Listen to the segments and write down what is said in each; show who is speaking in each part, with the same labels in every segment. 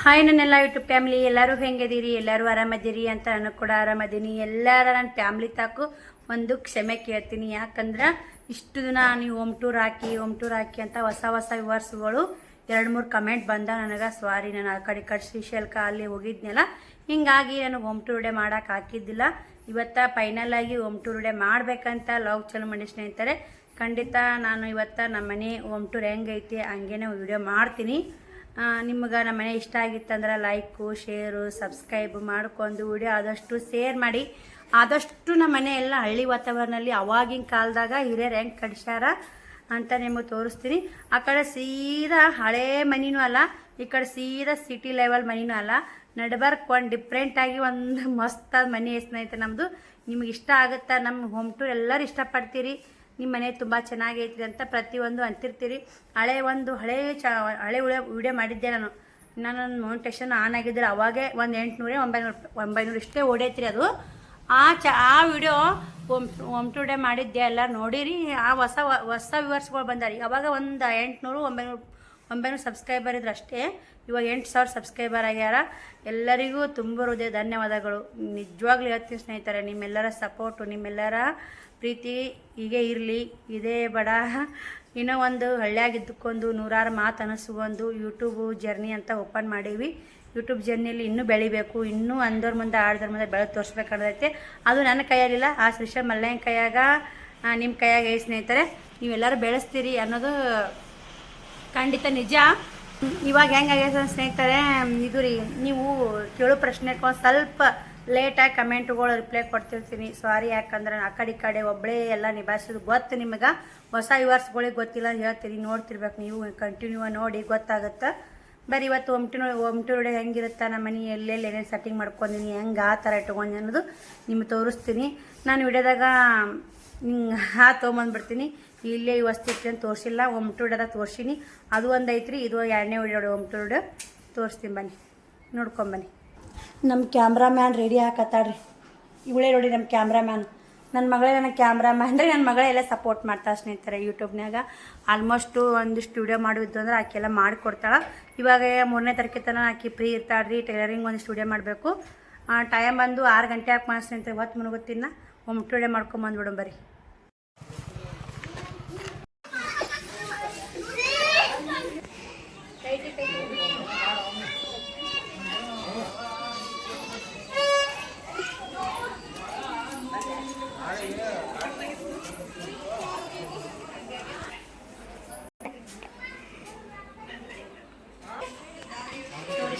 Speaker 1: Hi ನನ್ನೆಲ್ಲ YouTube family ಎಲ್ಲರೂ ಹೆಂಗಿದ್ದೀರಿ, ಎಲ್ಲರೂ ಆರಾಮದಿರಿ ಅಂತ ನಾನು ಕೂಡ ಆರಾಮದೀನಿ. ಎಲ್ಲರ ನನ್ನ ಫ್ಯಾಮ್ಲಿ ತಾಕು ಒಂದು ಕ್ಷಮೆ ಕೇಳ್ತೀನಿ. ಯಾಕಂದ್ರೆ ಇಷ್ಟು ದಿನ ನೀವು ಹೋಮ್ ಟೂರ್ ಹಾಕಿ ಅಂತ ಹೊಸ ವ್ಯೂವರ್ಸ್ಗಳು 2-3 ಕಮೆಂಟ್ ಬಂದ ನನಗೆ. ಸಾರಿ, ನಾನು ಆ ಕಡೆ ಶ್ರೀಶೈಲಕ್ಕೆ ಅಲ್ಲಿ ಹೋಗಿದ್ನಲ್ಲ, ಹಿಂಗಾಗಿ ನನಗೆ ಹೋಮ್ ಟೂರ್ ಡೇ ಮಾಡೋಕೆ ಹಾಕಿದ್ದಿಲ್ಲ. ಇವತ್ತು ಫೈನಲ್ ಆಗಿ ಹೋಮ್ ಟೂರ್ ಡೇ ಮಾಡಬೇಕಂತ ಲಾಗ್ ಚಾಲು ಮಾಡಿ ಸ್ನೇಹಿತರೆ. ಖಂಡಿತ ನಾನು ಇವತ್ತು ನಮ್ಮ ಮನೆ ಹೋಮ್ ಟೂರ್ ಹೆಂಗೈತಿ ಹಂಗೇನೆ ವಿಡಿಯೋ ಮಾಡ್ತೀನಿ. ನಿಮ್ಗೆ ನಮ್ಮ ಮನೆ ಇಷ್ಟ ಆಗಿತ್ತಂದ್ರೆ ಲೈಕು, ಶೇರು, ಸಬ್ಸ್ಕ್ರೈಬ್ ಮಾಡ್ಕೊಂಡು ವಿಡಿಯೋ ಆದಷ್ಟು ಶೇರ್ ಮಾಡಿ. ಆದಷ್ಟು ನಮ್ಮ ಮನೆ ಎಲ್ಲ ಹಳ್ಳಿ ವಾತಾವರಣದಲ್ಲಿ ಅವಾಗಿನ ಕಾಲದಾಗ ಹಿರಿಯರು ಹೆಂಗೆ ಕಡಿಸ್ಯಾರ ಅಂತ ನಿಮಗೆ ತೋರಿಸ್ತೀನಿ. ಆ ಕಡೆ ಸೀದಾ ಹಳೇ ಮನಿನೂ ಅಲ್ಲ, ಈ ಕಡೆ ಸೀದಾ ಸಿಟಿ ಲೆವೆಲ್ ಮನಿನೂ ಅಲ್ಲ, ನಡ್ಬರ್ಕ್ ಒಂದು ಡಿಫ್ರೆಂಟಾಗಿ ಒಂದು ಮಸ್ತಾದ ಮನೆ ಸ್ನೇಹಿತರೆ ನಮ್ಮದು. ನಿಮ್ಗೆ ಇಷ್ಟ ಆಗುತ್ತಾ? ನಮ್ಮ ಹೋಮ್ ಟೂರ್ ಎಲ್ಲರೂ ಇಷ್ಟಪಡ್ತೀರಿ. ನಿಮ್ಮ ಮನೆ ತುಂಬ ಚೆನ್ನಾಗೈತಿ ಅಂತ ಪ್ರತಿಯೊಂದು ಅಂತಿರ್ತೀರಿ. ಹಳೆ ವಿಡಿಯೋ ಮಾಡಿದ್ದೆ ನಾನು. ನನ್ನ ಮೋನಿಟೇಷನ್ ಆನ್ ಆಗಿದ್ದರೆ ಅವಾಗೇ ಒಂದು 800-900 ಇಷ್ಟೇ ಓಡೈತ್ರಿ ಅದು. ಆ ವಿಡಿಯೋ ಹೋಮ್ ಟೂರ್ ಡೇ ಮಾಡಿದ್ದೆ, ಎಲ್ಲರೂ ನೋಡಿರಿ. ಆ ಹೊಸ ವ್ಯೂವರ್ಸ್ಗಳು ಬಂದಾರಿ. ಅವಾಗ ಒಂದು 800-900 ಸಬ್ಸ್ಕ್ರೈಬರ್ ಇದ್ರು ಅಷ್ಟೇ. ಇವಾಗ 8000 ಸಬ್ಸ್ಕ್ರೈಬರ್ ಆಗ್ಯಾರ. ಎಲ್ಲರಿಗೂ ತುಂಬ ಹೃದಯ ಧನ್ಯವಾದಗಳು. ನಿಜವಾಗ್ಲೂ ಹೇಳ್ತೀನಿ ಸ್ನೇಹಿತರೆ, ನಿಮ್ಮೆಲ್ಲರ ಸಪೋರ್ಟು, ನಿಮ್ಮೆಲ್ಲರ ಪ್ರೀತಿ ಹೀಗೆ ಇರಲಿ. ಇದೇ ಬಡ ಇನ್ನೂ ಒಂದು ಹಳ್ಳಿಯಾಗಿದ್ದಕ್ಕೊಂದು 100 ಮಾತು ಅನಿಸ್ಕೊಂಡು ಯೂಟ್ಯೂಬು ಜರ್ನಿ ಅಂತ ಓಪನ್ ಮಾಡೀವಿ. ಯೂಟ್ಯೂಬ್ ಜರ್ನಿಯಲ್ಲಿ ಇನ್ನೂ ಬೆಳಿಬೇಕು, ಇನ್ನೂ ಅಂದವ್ರ ಮುಂದೆ ಆಡ್ದವ್ರ ಮುಂದೆ ಬೆಳೆದು ತೋರಿಸ್ಬೇಕನ್ನೋದೈತೆ. ಅದು ನನ್ನ ಕೈಯಾಗಿಲ್ಲ, ಆ ಶ್ರೀಶೈಲ ಮಲ್ಲಯ್ಯನ ಕೈಯಾಗ, ನಿಮ್ಮ ಕೈಯಾಗ ಐತೆ ಸ್ನೇಹಿತರೆ. ನೀವೆಲ್ಲರೂ ಬೆಳೆಸ್ತೀರಿ ಅನ್ನೋದು ಖಂಡಿತ ನಿಜ. ಇವಾಗ ಹೆಂಗಾಗೈತೆ ಸ್ನೇಹಿತರೆ, ಇದು ರೀ, ನೀವು ಕೇಳೋ ಪ್ರಶ್ನೆಗೆ ಒಂದು ಸ್ವಲ್ಪ ಲೇಟಾಗಿ ಕಮೆಂಟ್ಗಳು ರಿಪ್ಲೈ ಕೊಡ್ತಿರ್ತೀನಿ. ಸಾರಿ, ಯಾಕಂದ್ರೆ ಆ ಕಡೆ ಒಬ್ಬಳೇ ಎಲ್ಲ ನಿಭಾಯಿಸೋದು ಗೊತ್ತು ನಿಮಗೆ. ಹೊಸ ವ್ಯೂವರ್ಸ್ಗಳಿಗೆ ಗೊತ್ತಿಲ್ಲ ಹೇಳ್ತೀರಿ, ನೋಡ್ತಿರ್ಬೇಕು ನೀವು. ಕಂಟಿನ್ಯೂ ನೋಡಿ ಗೊತ್ತಾಗುತ್ತೆ. ಬರೀ ಇವತ್ತು ಹೋಮ್ ಟೂರ್ ಡೇ ಹೆಂಗಿರುತ್ತೆ, ನಮ್ಮ ಮನೆ ಎಲ್ಲೆಲ್ಲಿ ಏನೇನು ಸೆಟ್ಟಿಂಗ್ ಮಾಡ್ಕೊಂಡಿನಿ, ಹೆಂಗೆ ಆ ಥರ ಇಟ್ಕೊಂಡು ಅನ್ನೋದು ನಿಮ್ಗೆ ತೋರಿಸ್ತೀನಿ. ನಾನು ವಿಡಿಯೋದಾಗ ತೊಗೊಂಬಂದ್ಬಿಡ್ತೀನಿ. ಇಲ್ಲೇ ಈ ವಸ್ತು ಇರ್ತೀನಿ ಅಂತ ತೋರಿಸಿಲ್ಲ, ಹೋಮ್ ಟೂರ್ ಡೇದಾಗ ತೋರಿಸೀನಿ. ಅದು ಒಂದು ಐತ್ರಿ, ಇದು 2ನೇ ವಿಡಿಯೋ ಹೋಮ್ ಟೂರ್ ಡೇ ತೋರಿಸ್ತೀನಿ. ಬನ್ನಿ ನೋಡ್ಕೊಂಬನ್ನಿ. ನಮ್ಮ ಕ್ಯಾಮ್ರಾಮ್ಯಾನ್ ರೆಡಿ ಹಾಕತ್ತಾಳ್ರಿ. ಇವಳೇ ನೋಡಿ ನಮ್ಮ ಕ್ಯಾಮ್ರಾಮ್ಯಾನ್. ನನ್ನ ಮಗಳೇ ನನಗೆ ಕ್ಯಾಮ್ರಾಮ್ಯಾನ್ ರೀ. ನನ್ನ ಮಗಳೇ ಎಲ್ಲ ಸಪೋರ್ಟ್ ಮಾಡ್ತಾಳೆ ಸ್ನೇಹಿತರೆ. ಯೂಟ್ಯೂಬ್ನಾಗ ಆಲ್ಮೋಸ್ಟು ಒಂದಿಷ್ಟು ವಿಡಿಯೋ ಮಾಡಿದ್ದು ಅಂದ್ರೆ ಆಕೆಲ್ಲ ಮಾಡಿಕೊಡ್ತಾಳೆ. ಇವಾಗ 3ನೇ ತಾರೀಕು ತನಕ ಆಕೆ ಫ್ರೀ ಇರ್ತಾಳೆ ರೀ. ಟೈಲರಿಂಗ್ ಒಂದು ಸ್ಟುಡಿಯೋ ಮಾಡಬೇಕು. ಟೈಮ್ ಬಂದು 6 ಗಂಟೆ ಹಾಕಿ ಮಾಡಿ ಸ್ನೇಹಿತರೆ. ಹೊತ್ತು ಮುನುಗುತ್ತಿನ ಹೋಮ್ ಟೂರ್ ಡೇ ಮಾಡ್ಕೊಂಬಂದ್ಬಿಡೋಣ ಬರ್ರಿ.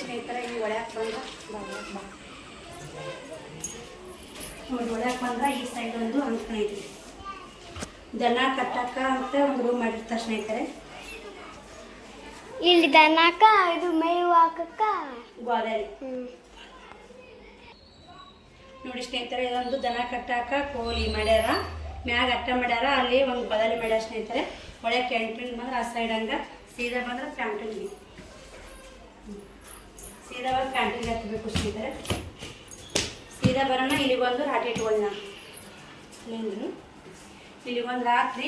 Speaker 1: ಸ್ನೇಹಿತರೆ, ಈ ಒಳ್ಯಾಕೆ ಬಂದ್ರೆ ಈ ಸೈಡ್ ಒಂದು ಅಂಕಣ ಐತಿ. ದನ ಕಟ್ಟಕ್ಕ ಅಂತ ಒಂದು ರೂಮ್ ಮಾಡಿರ್ತಾರೆ ಸ್ನೇಹಿತರೆ.
Speaker 2: ಇಲ್ಲಿ ದನಕ್ಕ ಇದು ಮೇವು ಹಾಕಕ್ಕ
Speaker 1: ಗೋದಾರಿ ನೋಡಿ ಸ್ನೇಹಿತರೆ. ಇದೊಂದು ದನ ಕಟ್ಟಾಕ ಕೋಲಿ ಮಾಡ್ಯಾರ, ಮ್ಯಾಗ ಅಟ್ಟ ಮಾಡ್ಯಾರ, ಅಲ್ಲಿ ಒಂದು ಬದಲಿ ಮಾಡ್ಯಾರ ಸ್ನೇಹಿತರೆ. ಒಳ್ಳೆ ಕ್ಯಾಂಟೀನ್ ಬಂದ್ರೆ ಆ ಸೈಡ್ ಹಂಗೆ, ಸೀದಾ ಬಂದ್ರೆ ಕ್ಯಾಂಟೀನ್ಗೆ, ಸೀದಾ ಬಂದು ಕ್ಯಾಂಟೀನ್ಗೆ ಹತ್ತಬೇಕು ಸ್ನೇಹಿತರೆ. ಸೀದಾ ಬರೋಣ. ಇಲ್ಲಿಗೊಂದು ರಾಟಿ ಇಟ್ಕೊಂಡು ನಾನು ಇಲ್ಲಿಗೊಂದು ರಾತ್ರಿ,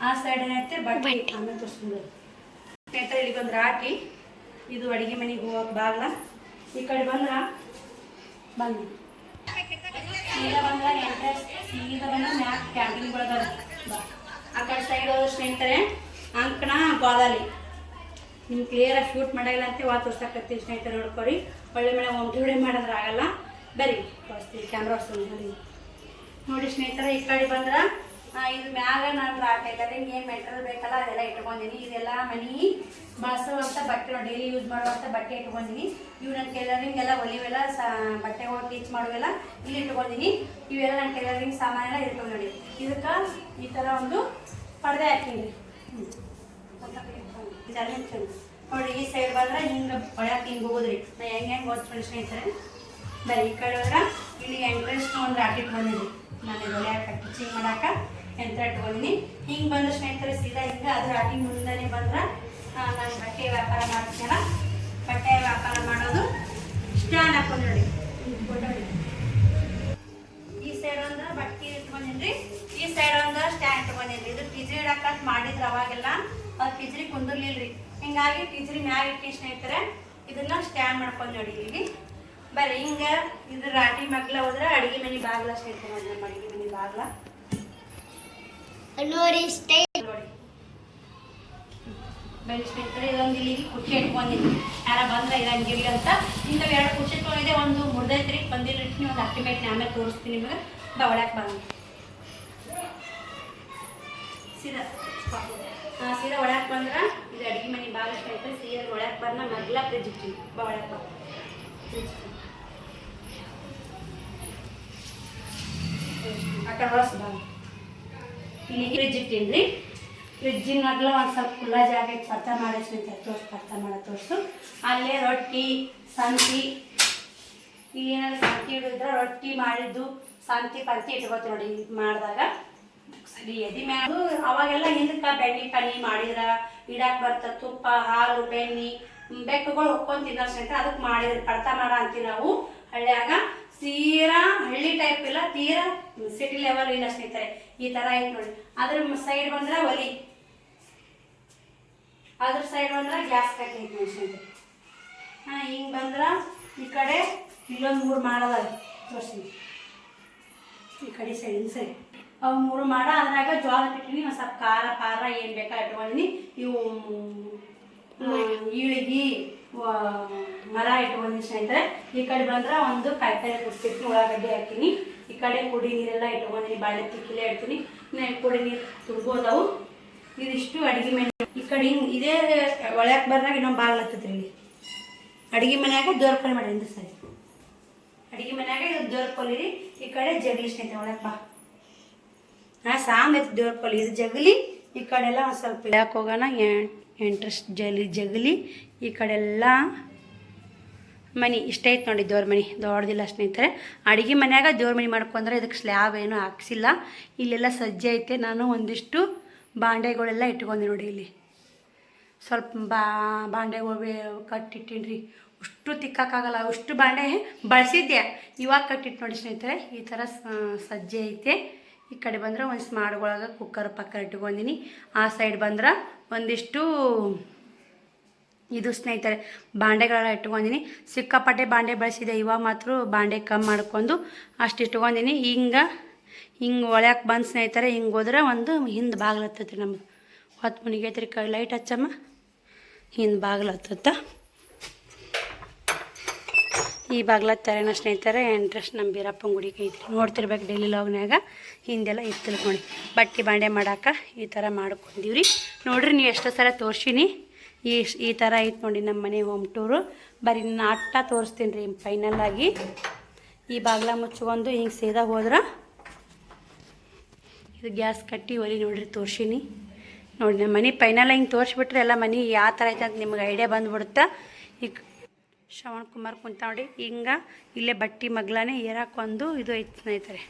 Speaker 1: ಆ ಸೈಡ್ ಏನೈತೆ ಬಟ್ಟೆ ಆಮೇಲೆ ತೋರಿಸ್ಕೊಂಡು ಸ್ನೇಹಿತರೆ. ಇಲ್ಲಿಗೊಂದು ರಾಟಿ, ಇದು ಅಡುಗೆ ಮನೆಗೆ ಹೋಗೋಕೆ ಬಾಗ್ಲ. ಈ ಕಡೆ ಬಂದ್ರೆ ಬನ್ನಿ, ಸೀದಾ ಬಂದ್ರೆ ಎಂಟ್ರೆನ್ಸ್, ಸೀದಾ ಬಂದ್ರೆ ಮ್ಯಾಕ್ ಕ್ಯಾಂಟೀನ್ಗಳದ. ಆ ಕಡೆ ಸೈಡ್ ಹೋದ್ರೆ ಸ್ನೇಹಿತರೆ ಅಂಕಣ ಗೋದಾಲಿ. ನಿಮ್ಗೆ ಕ್ಲಿಯರಾಗಿ ಶೂಟ್ ಮಾಡೋಲ್ಲ ಅಂತ ತೋರ್ಸಕತ್ತೀವಿ ಸ್ನೇಹಿತರೆ. ನೋಡ್ಕೊರಿ. ಒಳ್ಳೆ ಹೋಮ್ ಟೂರ್ ಡೇ ಮಾಡಿದ್ರೆ ಆಗಲ್ಲ. ಬರೀ ತೋರಿಸ್ತೀವಿ, ಕ್ಯಾಮ್ರಾ ಹೊಸ್ತೀನಿ ನೋಡಿ ಸ್ನೇಹಿತರೆ. ಈ ಕಡೆ ಬಂದ್ರೆ ಇದು ಮ್ಯಾಗ ನಾನು ಟೈಲರಿಂಗ್ ಏನು ಮೆಟೀರಿಯಲ್ ಬೇಕಲ್ಲ ಅದೆಲ್ಲ ಇಟ್ಕೊಂಡಿನಿ. ಇದೆಲ್ಲ ಮನೆ ಬಳಸುವಂಥ ಬಟ್ಟೆ, ಡೈಲಿ ಯೂಸ್ ಮಾಡುವಂಥ ಬಟ್ಟೆ ಇಟ್ಕೊಂಡಿನಿ. ಇವು ನನ್ನ ಟೈಲರಿಂಗ್ ಎಲ್ಲ ಒಲಿವೆಲ್ಲ ಬಟ್ಟೆಗಳು ಟೀಚ್ ಮಾಡುವೆಲ್ಲ ಇಲ್ಲಿ ಇಟ್ಕೊಂಡಿನಿ. ಇವೆಲ್ಲ ನನ್ನ ಟೈಲರಿಂಗ್ ಸಾಮಾನೆಲ್ಲ ಇಟ್ಕೊಂಡು ನೋಡಿ. ಇದಕ್ಕೆ ಈ ಥರ ಒಂದು ಪರ್ದೆ ಹಾಕಿನಿ ನೋಡಿ. ಈ ಸೈಡ್ ಬಂದ್ರೆ ಹಿಂಗೆ ಒಳಕ್ಕೆ ಹಿಂಗೆ ಹೋಗೋದ್ರಿ. ನಾ ಹೆಂಗೆ ಓದ್ಕೊಂಡು ಸ್ನೇಹಿತರೆ. ಬರೀ ಈ ಕಡೆ ಹೋದ್ರೆ ಇಲ್ಲಿ ಎಂಟ್ರೆನ್ಸ್ ಒಂದು ರಾಟಿ ಇಟ್ಕೊಂಡಿನಿ. ನಾನು ಒಳ್ಯಾಕ ಟಿಚಿಂಗ್ ಮಾಡಾಕ ಯಂತ್ರ ಇಟ್ಕೊಂಡಿನಿ. ಹಿಂಗೆ ಬಂದ್ರೆ ಸ್ನೇಹಿತರೆ ಸೀದಾ ಹಿಂಗೆ ಅದು ರಾಟಿ ಮುಂದೆ ಬಂದ್ರೆ ನಾನು ಬಟ್ಟೆ ವ್ಯಾಪಾರ ಮಾಡ್ತೀನಲ್ಲ, ಬಟ್ಟೆ ವ್ಯಾಪಾರ ಮಾಡೋದು ಸ್ಟ್ಯಾಂಡ್ ಹಾಕೊಂಡು ನೋಡಿ. ಈ ಸೈಡ್ ಅಂದ್ರೆ ಬಟ್ಟೆ ಇಟ್ಕೊಂಡಿನ್ರಿ, ಈ ಸೈಡ್ ಒಂದು ಸ್ಟ್ಯಾಂಡ್ ಇಟ್ಕೊಂಡಿನ್ರಿ. ಇದು ಟಿಜ್ರಿ ಇಡಕ್ಕೆ ಮಾಡಿದ್ರೆ ಅವಾಗೆಲ್ಲ ಅದು ಟಿಜ್ರಿ ಕುಂದಿರ್ಲಿಲ್ರಿ. ಹಿಂಗಾಗಿ ಟಿಜ್ರಿ ಮ್ಯಾಗ ಇಟ್ಟು ಸ್ನೇಹಿತರೆ ಇದನ್ನ ಸ್ಟ್ಯಾಂಡ್ ಮಾಡ್ಕೊಂಡು ನೋಡಿ ಇಲ್ಲಿ ಬರ್ರಿ ಹಿಂಗೆ ಇದು ರಾಟಿ ಮಗ್ಲ ಹೋದ್ರೆ ಅಡಿಗೆ ಮನೆ ಬಾಗ್ಲ ಸ್ನೇಹಿತರೆ ನೋಡಿ ನಮ್ಮ ಅಡಿಗೆ ಮನೆ ಬಾಗ್ಲ
Speaker 2: ನೋಡಿ ಇಷ್ಟೇ
Speaker 1: ನೋಡಿ ಬನ್ನಿ ಸ್ನೇಹಿತರೆ ಇದೊಂದು ಇಲ್ಲಿ ಕುರ್ಚಿ ಇಟ್ಕೊಂಡಿದ್ವಿ ಯಾರ ಬಂದ್ರೆ ಇರಂಗಿಲ್ಲ ಅಂತ ಇಂಥವು 2 ಕುರ್ಚಿ ಇಟ್ಕೊಂಡಿದೆ ಒಂದು ಮುರ್ದೈತ್ರಿ ಬಂದಿಲ್ಲ ಇಟ್ಟು ಒಂದು ಅಕ್ಕಿ ಮೇಟ್ನಿ ಆಮೇಲೆ ತೋರಿಸ್ತೀನಿ ನಿಮಗೆ ಬವಳ್ಯಾಕೆ ಬಂದು ಸೀದಾ ಒಳಕ್ಕೆ ಬಂದ್ರೆ ಇದು ಅಡುಗೆ ಮನೆ ಬಾಗಿಲು ಸ್ನೇಹಿತರೆ ಸೀದಾ ಒಳಕ್ಕೆ ಬಂದ ಮಗ್ಲ ಫ್ರಿಜ್ ಇಟ್ಟಿವಿ ಒಳಕ್ಕೆ ಬಾ ಆ ಕಡೆ ಹೊಳಸ್ ಬಾ ಇಲ್ಲಿ ಫ್ರಿಜ್ ಇಟ್ಟೀನಿ ಫ್ರಿಜ್ಜಿನ ಮಗ್ಲ ಒಂದು ಸ್ವಲ್ಪ ಖುಲ್ಲಾ ಜಾಗ ಇಟ್ಟು ಪತ್ತ ಮಾಡಿ ಸ್ನೇಹಿತರೆ ತೋರಿಸು ಅಲ್ಲೇ ರೊಟ್ಟಿ ಸಂತಿ ಇಲ್ಲಿ ಏನಾದ್ರು ಸಂತಿ ಹಿಡಿದ್ರೆ ರೊಟ್ಟಿ ಮಾಡಿದ್ದು ಸಂತಿ ಪಂತಿ ಇಟ್ಕೋತೀವಿ ನೋಡಿ ಮಾಡಿದಾಗ ಸರಿ ಎದಿ ಮ್ಯಾಗ ಅವಾಗೆಲ್ಲ ಹಿಂದಕ್ಕೆ ಬೆಣ್ಣೆ ಪನಿ ಮಾಡಿದ್ರ ಇಡಾಕ್ ಬರ್ತ ತುಪ್ಪ ಹಾಲು ಬೆಣ್ಣೆ ಬೆಕ್ಕುಗಳು ಹೊಕ್ಕೊಂಡು ತಿನ್ನೋ ಸ್ನೇಹಿತರೆ ಅದಕ್ಕೆ ಮಾಡಿದ್ರೆ ಪಡ್ತಾ ಮಾಡ ಅಂತೀವಿ ನಾವು ಹಳ್ಳಿಯಾಗ ತೀರಾ ಹಳ್ಳಿ ಟೈಪ್ ಇಲ್ಲ ತೀರಾ ಸಿಟಿ ಲೆವೆಲ್ ಇಲ್ಲ ಸ್ನೇಹಿತರೆ ಈ ಥರ ಐತೆ ನೋಡಿ ಅದ್ರ ಸೈಡ್ ಬಂದ್ರೆ ಒಲಿ ಅದ್ರ ಸೈಡ್ ಬಂದ್ರೆ ಗ್ಯಾಸ್ ಕಟ್ಟಿ ಐತೆ ನೋಡಿ ಸ್ನೇಹಿತರೆ ಹಿಂಗೆ ಬಂದ್ರೆ ಈ ಕಡೆ ಇಲ್ಲೊಂದು 3 ಮಾಡೋದ ತೋರಿಸಿ ಈ ಕಡೆ ಸೈಡಿನ ಸೈಡ್ ಅವು 3 ಮಾಡ ಅದ್ರಾಗ ಜೋಳ ಇಟ್ಟಿನಿ ಒಂದು ಸ್ವಲ್ಪ ಖಾರ ಏನು ಬೇಕಾ ಇಟ್ಕೊಂಡಿನಿ ಇವು ಈಳಿಗಿ ಮರ ಇಟ್ಕೊಂಡಿನಿ ಸ್ನೇಹಿತರೆ ಈ ಕಡೆ ಬಂದ್ರೆ ಒಂದು ಕಾಯಿಪಲ್ಲೆ ಕುಡಿಸ್ತೀನಿ ಉಳ್ಳಾಗಡ್ಡಿ ಹಾಕಿನಿ ಈ ಕಡೆ ಕುಡಿ ನೀರೆಲ್ಲ ಇಟ್ಕೊಂಡಿನಿ ಬಾಳೆ ತಿಕ್ಕಿಲೆ ಇಡ್ತೀನಿ ಕುಡಿ ನೀರು ತುರ್ಬೋದವು ಇದಿಷ್ಟು ಅಡುಗೆ ಮನೆ ಈ ಕಡೆ ಹಿಂಗೆ ಇದೇ ಒಳಕ್ಕೆ ಬರ್ರಾಗ ಇನ್ನೊಂದು ಬಾಗಿಲು ಹತ್ತತ್ರಿ ಇಲ್ಲಿ ಅಡುಗೆ ಮನ್ಯಾಗ ದೇವ್ರ ಕೊಲಿ ಮಾಡಿ ಅಂದ್ರೆ ಸರಿ ಅಡುಗೆ ಮನ್ಯಾಗ ಇದು ದೇವ್ರ ಕೊಲಿರಿ ಈ ಕಡೆ ಜಗಲಿ ಸ್ನೇಹಿತರೆ ಒಳಗೆ ಬಾ ಸಾಂಗ್ ಐತೆ ದೇವ್ರ ಕೊಲಿ ಇದು ಜಗಲಿ ಈ ಕಡೆಲ್ಲ ಒಂದು ಸ್ವಲ್ಪ ಇಳಕ್ಕೆ ಹೋಗೋಣ ಎಂಟ್ರೆಸ್ಟ್ ಜಗಲಿ ಈ ಕಡೆಲ್ಲ ಮನೆ ಇಷ್ಟ ಐತೆ ನೋಡಿ ದೇವ್ರ ಮನೆ ದೊಡ್ಡದಿಲ್ಲ ಸ್ನೇಹಿತರೆ ಅಡುಗೆ ಮನ್ಯಾಗ ದೇವ್ರ ಮನೆ ಮಾಡ್ಕೊಂಡ್ರೆ ಇದಕ್ಕೆ ಸ್ಲ್ಯಾಬ್ ಏನೂ ಹಾಕ್ಸಿಲ್ಲ ಇಲ್ಲೆಲ್ಲ ಸಜ್ಜೆ ಐತೆ ನಾನು ಒಂದಿಷ್ಟು ಬಾಂಡೆಗಳೆಲ್ಲ ಇಟ್ಕೊಂಡೆ ನೋಡಿ ಇಲ್ಲಿ ಸ್ವಲ್ಪ ಬಾಂಡೆಗಳು ಕಟ್ಟಿಟ್ಟಿನಿ ರೀ ಅಷ್ಟು ತಿಕ್ಕಾಗಲ್ಲ ಅಷ್ಟು ಬಾಂಡೆ ಬಳಸಿದ್ದೆ ಇವಾಗ ಕಟ್ಟಿಟ್ಟು ನೋಡಿ ಸ್ನೇಹಿತರೆ ಈ ಥರ ಸಜ್ಜೆ ಐತೆ ಈ ಕಡೆ ಬಂದ್ರೆ ಒಂದು ಸ್ಮಾರ್ಟ್ಗೊಳಗೆ ಕುಕ್ಕರ್ ಪಕ್ಕ ಇಟ್ಕೊಂಡಿನಿ ಆ ಸೈಡ್ ಬಂದ್ರೆ ಒಂದಿಷ್ಟು ಇದು ಸ್ನೇಹಿತರೆ ಬಾಂಡೆಗಳೆಲ್ಲ ಇಟ್ಕೊಂಡಿನಿ ಸಿಕ್ಕಾಪಟ್ಟೆ ಬಾಂಡೆ ಬಳಸಿದೆ ಇವಾಗ ಮಾತ್ರ ಬಾಂಡೆ ಕಮ್ಮಿ ಮಾಡ್ಕೊಂಡು ಅಷ್ಟು ಇಟ್ಕೊಂಡಿನಿ ಹಿಂಗೆ ಒಳ್ಯಾಕೆ ಬಂದು ಸ್ನೇಹಿತರೆ ಹಿಂಗೆ ಹೋದ್ರೆ ಒಂದು ಹಿಂದೆ ಬಾಗಿಲು ಹತ್ತೈತಿ ನಮ್ದು 10 ಮನೆಗೆ ಐತ್ರಿ ಲೈಟ್ ಹಚ್ಚಮ್ಮ ಹಿಂದೆ ಬಾಗಿಲು ಹತ್ತತ್ತ ಈ ಬಾಗ್ಲ ತರೇನ ಸ್ನೇಹಿತರೆ ಎಂಟ್ರೆಸ್ಟ್ ನಮ್ಮ ಬೀರಪ್ಪನ ಗುಡಿಗೆ ಐತ್ರಿ ನೋಡ್ತಿರ್ಬೇಕು ಡೈಲಿ ಲಾಗ್ನಾಗ ಹಿಂದೆಲ್ಲ ಇತ್ತಿಲ್ಲ ನೋಡಿ ಬಟ್ಟೆ ಬಾಂಡೆ ಮಾಡಾಕ ಈ ಥರ ಮಾಡ್ಕೊಂಡಿವ್ರಿ ನೋಡ್ರಿ ನೀವು ಎಷ್ಟೋ ಸಲ ತೋರ್ಸಿನಿ ಈ ಥರ ಐತೆ ನೋಡಿ ನಮ್ಮ ಮನೆ ಹೋಮ್ ಟೂರು ಬರೀ ನಾನು ಅಟ್ಟ ತೋರಿಸ್ತೀನಿ ರೀ ಫೈನಲ್ಲಾಗಿ ಈ ಬಾಗ್ಲ ಮುಚ್ಕೊಂಡು ಹಿಂಗೆ ಸೀದಾ ಹೋದ್ರೆ ಇದು ಗ್ಯಾಸ್ ಕಟ್ಟಿ ಒಲಿ ನೋಡ್ರಿ ತೋರ್ಸಿನಿ ನೋಡಿ ನಮ್ಮ ಮನೆ ಫೈನಲ್ ಹಿಂಗೆ ತೋರಿಸ್ಬಿಟ್ರೆ ಎಲ್ಲ ಮನೆ ಯಾವ ಥರ ಐತೆ ಅಂತ ನಿಮ್ಗೆ ಐಡಿಯಾ ಬಂದುಬಿಡುತ್ತೆ ಈಗ ಶ್ರವಣ್ ಕುಮಾರ್ ಕುಂತ ನೋಡಿ ಹಿಂಗೆ ಇಲ್ಲೇ ಬಟ್ಟೆ ಮಗ್ಲಾನೆ ಏರಾಕೊಂದು ಇದು ಐತೆ ಸ್ನೇಹಿತರೆ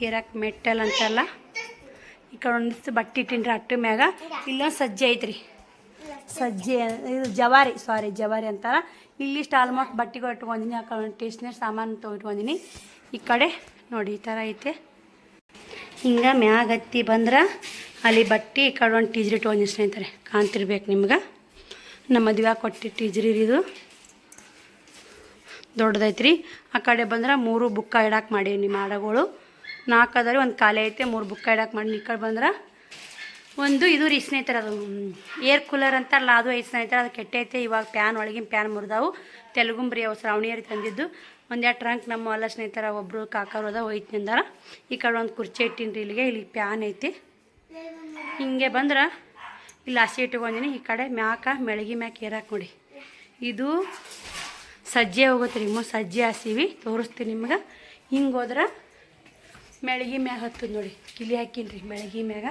Speaker 1: ಏರಾಕ್ ಮೆಟ್ಟಲ್ ಅಂತಲ್ಲ ಈ ಕಡೆ ಒಂದಿಷ್ಟು ಬಟ್ಟೆ ಇಟ್ಟಿನ್ರಿ ಅಟ್ಟು ಮ್ಯಾಗ ಇಲ್ಲೊಂದು ಸಜ್ಜೆ ಐತ್ರಿ ಸಜ್ಜೆ ಇದು ಜವಾರಿ ಅಂತಾರ ಇಲ್ಲಿಷ್ಟು ಆಲ್ಮೋಸ್ಟ್ ಬಟ್ಟೆಗಳು ಇಟ್ಕೊಂಡಿನಿ ಆ ಕಡೆ ಟೇಸ್ಟ್ನರ್ ಸಾಮಾನು ತೊಗೊಟ್ಕೊಂಡಿನಿ ಈ ಕಡೆ ನೋಡಿ ಈ ಥರ ಐತೆ ಹಿಂಗೆ ಮ್ಯಾಗ ಹತ್ತಿ ಬಂದ್ರೆ ಅಲ್ಲಿ ಬಟ್ಟೆ ಈ ಕಡೆ ಒಂದು ಟೀಜ್ರಿ ಇಟ್ಕೊಂಡಿನಿ ಸ್ನೇಹಿತರೆ ಕಾಣ್ತಿರ್ಬೇಕು ನಿಮ್ಗೆ ನಮ್ಮ ಮದುವೆ ಕೊಟ್ಟು ಟೀಜ್ರಿ ಇದು ದೊಡ್ಡದೈತ್ರಿ ಆ ಕಡೆ ಬಂದ್ರೆ 3 ಬುಕ್ಕ ಇಡಾಕೆ ಮಾಡೀನಿ ಮಾಡಗಳು 4 ಅದಾರಿ ಒಂದು ಖಾಲಿ ಐತೆ 3 ಬುಕ್ಕ ಇಡಾಕೆ ಮಾಡಿ ಈ ಕಡೆ ಬಂದ್ರೆ ಒಂದು ಇದು ರೀ ಸ್ನೇಹಿತರೆ ಅದು ಏರ್ ಕೂಲರ್ ಅಂತಾರಲ್ಲ ಅದು ಐತೆ ಸ್ನೇಹಿತರೆ ಅದು ಕೆಟ್ಟೈತೆ ಇವಾಗ ಪ್ಯಾನ್ ಒಳಗಿನ ಪ್ಯಾನ್ ಮುರಿದಾವು ತೆಲುಗುಂಬ್ರಿ ಅವು ಶ್ರಾವಣಿಯರಿ ತಂದಿದ್ದು ಒಂದೆರಡು ಟ್ರಂಕ್ ನಮ್ಮ ಎಲ್ಲ ಸ್ನೇಹಿತರ ಒಬ್ಬರು ಕಾಕರು ಅದ ಹೋಯ್ತಿಂದಾರ ಈ ಕಡೆ ಒಂದು ಕುರ್ಚಿ ಇಟ್ಟಿನ್ರಿ ಇಲ್ಲಿ ಪ್ಯಾನ್ ಐತಿ ಹಿಂಗೆ ಬಂದ್ರೆ ಇಲ್ಲಿ ಹಸಿ ಇಟ್ಕೊಂಡಿನಿ ಈ ಕಡೆ ಮ್ಯಾಕ ಮೆಳಗಿ ಮ್ಯಾಕ ಏರಾಕ ನೋಡಿ ಇದು ಸಜ್ಜೆ ಹೋಗುತ್ತೆ ರೀ ಸಜ್ಜೆ ಹಸಿವಿ ತೋರಿಸ್ತೀನಿ ನಿಮ್ಗೆ ಹಿಂಗೆ ಹೋದ್ರೆ ಮೆಳಗಿ ಮ್ಯಾಗ ಹತ್ತದ ನೋಡಿ ಕಿಲಿ ಹಾಕಿನ್ರಿ ಮೆಳಗಿ ಮ್ಯಾಗ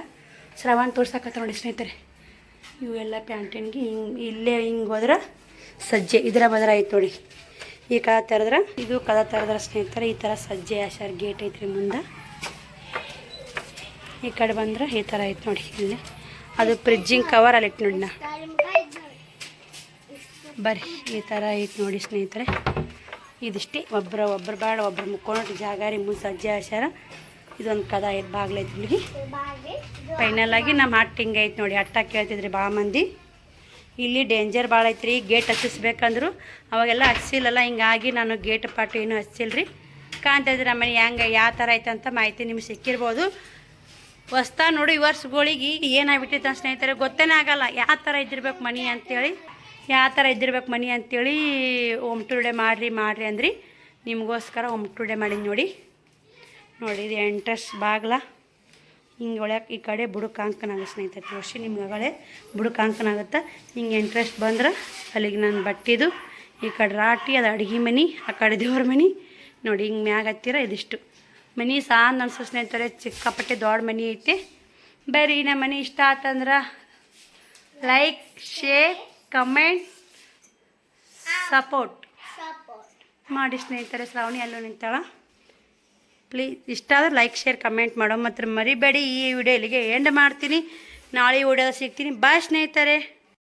Speaker 1: ಶ್ರವಣ್ ತೋರ್ಸಕತ್ತ ನೋಡಿ ಸ್ನೇಹಿತರೆ ಇವೆಲ್ಲ ಪ್ಯಾಂಟಿನ್ಗೆ ಇಲ್ಲೇ ಹಿಂಗೆ ಹೋದ್ರೆ ಸಜ್ಜೆ ಇದರ ಬದ್ರ ಐತೆ ನೋಡಿ ಈ ಕದ ತೆರೆದ್ರೆ ಇದು ಕದ ತೆರೆದ್ರೆ ಸ್ನೇಹಿತರೆ ಈ ಥರ ಸಜ್ಜೆ ಆಶಾರ್ ಗೇಟ್ ಐತ್ರಿ ಮುಂದೆ ಈ ಕಡೆ ಬಂದ್ರೆ ಈ ಥರ ಐತೆ ನೋಡಿ ಇಲ್ಲಿ ಅದು ಫ್ರಿಜ್ಜಿಂಗ್ ಕವರ್ ಅಲ್ಲಿ ಇಟ್ಟು ನೋಡಿ ನಾ ಬರ್ರಿ ಈ ಥರ ಐತೆ ನೋಡಿ ಸ್ನೇಹಿತರೆ ಇದಿಷ್ಟೇ ಒಬ್ಬರು ಬೇಡ ಒಬ್ಬರು ಮುಕ್ಕೊಂಡು ಜಾಗ ರೀ ಮುಂದೆ ಸಜ್ಜೆ ಆಶಾರ ಇದೊಂದು ಕದ ಐತೆ ಬಾಗ್ಲೈತಿ ಇಲ್ಲಿಗೆ ಫೈನಲ್ ಆಗಿ ನಮ್ಮ ಹಟ್ಟು ಹಿಂಗೆ ಐತೆ ನೋಡಿ ಹಟ್ಟ ಕೇಳ್ತಿದ್ರಿ ಭಾಳ ಮಂದಿ ಇಲ್ಲಿ ಡೇಂಜರ್ ಭಾಳ ಐತ್ರಿ. ಗೇಟ್ ಹಚ್ಚಿಸ್ಬೇಕಂದ್ರು ಅವಾಗೆಲ್ಲ ಹಚ್ಚಿಲ್ಲಲ್ಲ, ಹಿಂಗಾಗಿ ನಾನು ಗೇಟ್ ಪಾಟು ಏನೂ ಹಚ್ಚಿಲ್ರಿ. ಕಾಣ್ತಾಯಿದ್ರೆ ನಮ್ಮ ಮನೆ ಹೆಂಗೆ ಯಾವ ಥರ ಐತಂತ ಮಾಹಿತಿ ನಿಮ್ಗೆ ಸಿಕ್ಕಿರ್ಬೋದು. ಹೊಸ್ತಾ ನೋಡಿ ಈ ವರ್ಷಗಳಿಗೆ ಏನಾಗ್ಬಿಟ್ಟಿತ್ತು ಅಂತ ಸ್ನೇಹಿತರೆ ಗೊತ್ತೇ ಆಗಲ್ಲ ಯಾವ ಥರ ಇದ್ದಿರ್ಬೇಕು ಮನೆ ಅಂಥೇಳಿ, ಹೋಮ್ ಟೂರ್ ಡೇ ಮಾಡಿರಿ ಅಂದ್ರಿ. ನಿಮಗೋಸ್ಕರ ಹೋಮ್ ಟೂರ್ ಡೇ ಮಾಡೀನಿ ನೋಡಿ. ಇದು ಎಂಟ್ರೆನ್ಸ್ ಬಾಗ್ಲ ಹಿಂಗೆ ಒಳಗೆ ಈ ಕಡೆ ಬುಡಕಾಂಕನಾಗುತ್ತೆ ಸ್ನೇಹಿತರೆ. ತೋರಿಸಿ ನಿಮ್ಗೆ ಬುಡಕಾಂಕನಾಗುತ್ತೆ. ಹಿಂಗೆ ಇಂಟ್ರೆಸ್ಟ್ ಬಂದ್ರೆ ಅಲ್ಲಿಗೆ ನಾನು ಬಟ್ಟಿದು, ಈ ಕಡೆ ರಾಟಿ ಅದು ಅಡುಗೆ ಮನೆ, ಆ ಕಡೆ ದೇವ್ರ ಮನೆ ನೋಡಿ. ಹಿಂಗೆ ಮ್ಯಾಗ ಹತ್ತಿರ ಇದಿಷ್ಟು ಮನೆ ಸಾಂದ್ ಅನ್ಸೋ ಸ್ನೇಹಿತರೆ. ಚಿಕ್ಕಾಪಟ್ಟೆ ದೊಡ್ಡ ಮನೆ ಐತೆ. ಬರ್ರಿ ನಮ್ಮ ಮನೆ ಇಷ್ಟ ಆತಂದ್ರೆ ಲೈಕ್, ಶೇರ್, ಕಮೆಂಟ್, ಸಪೋರ್ಟ್ ಮಾಡಿ ಸ್ನೇಹಿತರೆ. ಶ್ರಾವಣಿ ಅಲ್ಲೂ ನಿಂತಾಳ. ಪ್ಲೀಸ್ ಇಷ್ಟ ಆದ್ರೆ ಲೈಕ್, ಶೇರ್, ಕಮೆಂಟ್ ಮಾಡೋ ಮಾತ್ರ ಮರಿಬೇಡಿ. ಈ ವಿಡಿಯೋ ಇಲ್ಲಿಗೆ ಎಂಡ್ ಮಾಡ್ತೀನಿ. ನಾಳೆ ವಿಡಿಯೋ ಸಿಗ್ತೀನಿ. ಬಾಯ್ ಸ್ನೇಹಿತರೆ.